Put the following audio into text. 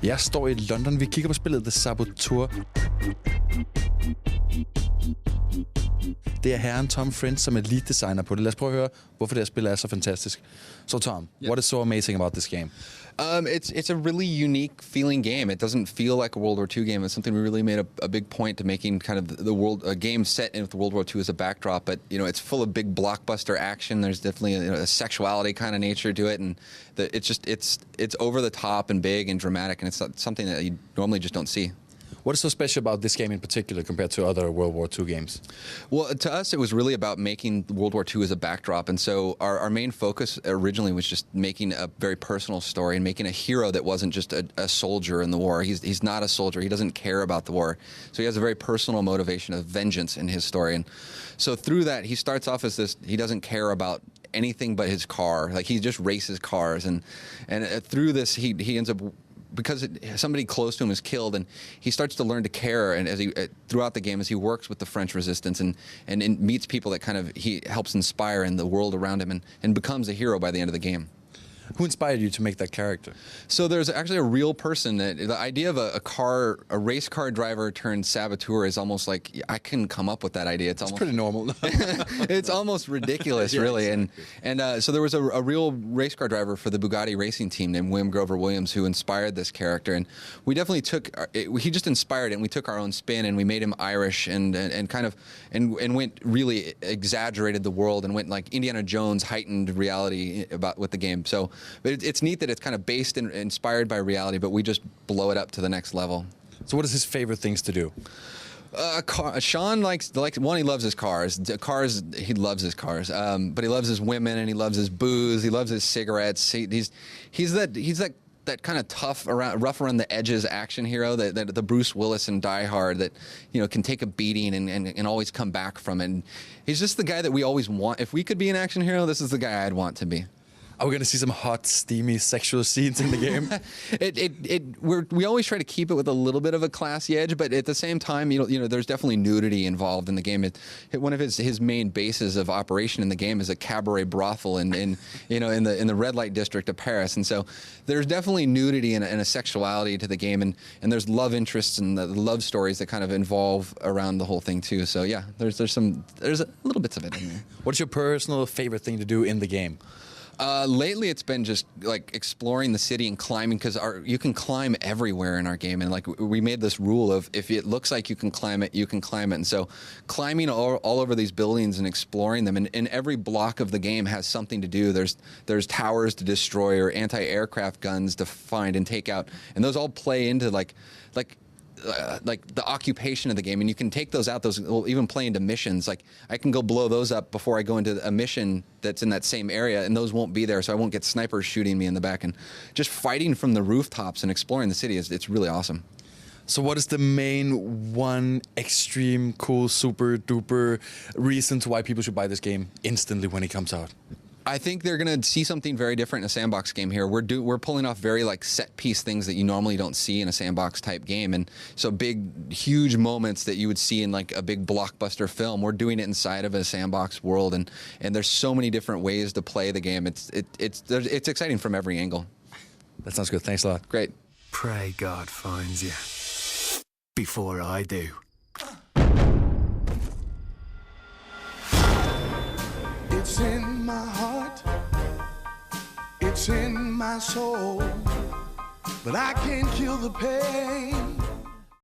Jeg står i London. Vi kigger på spillet The Saboteur. Det er herren Tom Friends, som er lead designer på det. Lad os prøve at høre, hvorfor det her spil er så fantastisk. So Tom, what is so amazing about this game? It's a really unique feeling game. It doesn't feel like a World War II game. It's something we really made a big point to making kind of the world a game set in with World War II as a backdrop. But it's full of big blockbuster action. There's definitely a sexuality kind of nature to it, and it's over the top and big and dramatic, and it's something that you normally just don't see. What is so special about this game in particular compared to other World War II games? Well, to us, it was really about making World War II as a backdrop. And so our main focus originally was just making a very personal story and making a hero that wasn't just a soldier in the war. He's not a soldier. He doesn't care about the war. So he has a very personal motivation of vengeance in his story. And so through that, he starts off as this, he doesn't care about anything but his car. Like, he just races cars. And through this, he ends up, because somebody close to him is killed, and he starts to learn to care, and as he throughout the game, as he works with the French resistance and meets people that kind of he helps inspire in the world around him, and becomes a hero by the end of the game. Who inspired you to make that character? So there's actually a real person that the idea of a race car driver turned saboteur is almost like I couldn't come up with that idea. It's almost pretty normal. It's almost ridiculous, Yeah, really. exactly. And so there was a real race car driver for the Bugatti racing team named William Grover Williams who inspired this character, and we definitely he just inspired it, and we took our own spin, and we made him Irish and kind of went really exaggerated the world and went like Indiana Jones heightened reality with the game. So. But it's neat that it's kind of based and inspired by reality, but we just blow it up to the next level. So what is his favorite things to do? Sean likes one. He loves his cars. He loves his cars. But he loves his women, and he loves his booze. He loves his cigarettes. He's that kind of tough, rough around the edges action hero that the Bruce Willis in Die Hard that can take a beating and always come back from it. And he's just the guy that we always want. If we could be an action hero, this is the guy I'd want to be. Are we going to see some hot, steamy sexual scenes in the game? We always try to keep it with a little bit of a classy edge, but at the same time, there's definitely nudity involved in the game. One of his main bases of operation in the game is a cabaret brothel in the red light district of Paris, and so there's definitely nudity and a sexuality to the game, and there's love interests and the love stories that kind of involve around the whole thing too. So yeah, there's a little bits of it in there. What's your personal favorite thing to do in the game? Lately, it's been just like exploring the city and climbing, because you can climb everywhere in our game, and like we made this rule of if it looks like you can climb it, you can climb it. And so climbing all over these buildings and exploring them, and every block of the game has something to do. There's towers to destroy or anti-aircraft guns to find and take out, and those all play into like the occupation of the game, and you can take those out. Those will even play into missions. Like I can go blow those up before I go into a mission that's in that same area, and those won't be there, so I won't get snipers shooting me in the back. And just fighting from the rooftops and exploring the city it's really awesome. So what is the main one extreme cool super duper reason to why people should buy this game instantly when it comes out? I think they're going to see something very different in a sandbox game here. We're pulling off very like set piece things that you normally don't see in a sandbox type game, and so huge moments that you would see in like a big blockbuster film. We're doing it inside of a sandbox world, and there's so many different ways to play the game. It's exciting from every angle. That sounds good. Thanks a lot. Great. Pray God finds you before I do. It's in my heart, it's in my soul, but I can't kill the pain